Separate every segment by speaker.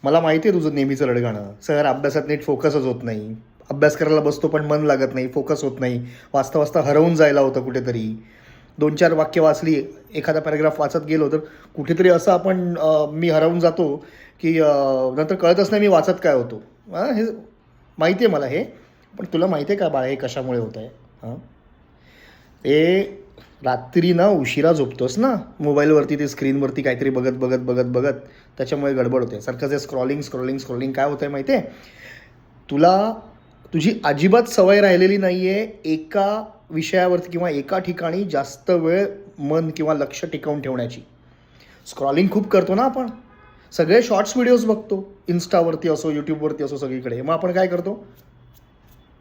Speaker 1: मला माहिती आहे तुझं नेहमीचं रडगाणं, सर अभ्यासात नीट फोकसच होत नाही, अभ्यास करायला बसतो पण मन लागत नाही, फोकस होत नाही, वाचता वाचता हरवून जायला होतं कुठेतरी. 2-4 वाक्य वाचली, एखादा पॅराग्राफ वाचत गेलो तर कुठेतरी असं मी हरवून जातो की नंतर कळतच नाही मी वाचत काय होतो. हे माहिती आहे मला हे. पण तुला माहिती आहे का बाळा हे कशामुळे होत आहे? हां, ते रात्री ना उशिरा झोपतोस ना, मोबाईलवरती ते स्क्रीनवरती काहीतरी बघत बघत बघत बघत त्याच्यामुळे गडबड होते. सारखं जे स्क्रॉलिंग स्क्रॉलिंग स्क्रॉलिंग काय होतं आहे माहिती आहे तुला? तुझी अजिबात सवय राहिलेली नाही आहे एका विषयावरती किंवा एका ठिकाणी जास्त वेळ मन किंवा लक्ष टिकवून ठेवण्याची. स्क्रॉलिंग खूप करतो ना आपण, सगळे शॉर्ट्स व्हिडिओज बघतो, इन्स्टावरती असो यूट्यूबवरती असो सगळीकडे. मग आपण काय करतो,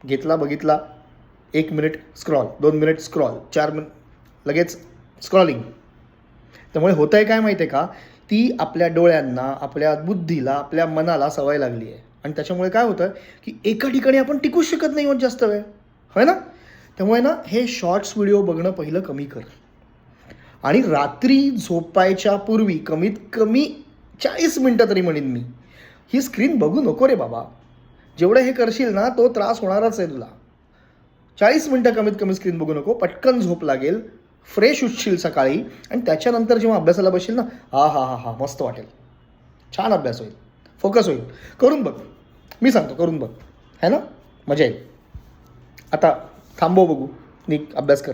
Speaker 1: घेतला बघितला 1 minute scroll, 2 minute scroll, 4 minute लगेच स्क्रॉलिंग. त्यामुळे होतं आहे काय माहिती आहे का, ती आपल्या डोळ्यांना, आपल्या बुद्धीला, आपल्या मनाला सवय लागली आहे. आणि त्याच्यामुळे काय होतं की एका ठिकाणी आपण टिकूच शकत नाही होत जास्त वेळ, होय ना? त्यामुळे ना हे शॉर्ट्स व्हिडिओ बघणं पहिलं कमी कर. आणि रात्री झोपायच्या पूर्वी कमीत कमी 40 मिनटं तरी म्हणेन मी, ही स्क्रीन बघू नको रे बाबा. जेवढं हे करशील ना तो त्रास होणारच आहे तुला. 40 मिनटं कमीत कमी स्क्रीन बघू नको, पटकन झोप लागेल, फ्रेश उठशील सकाळी आणि त्याच्यानंतर जेव्हा अभ्यासाला बसशील ना, हा हा हा हा मस्त वाटेल, छान अभ्यास होईल, फोकस होईल. करून बघ, मी सांगतो करून बघ, है ना, मजा येईल. आता थांबव बघू, नीट अभ्यास कर.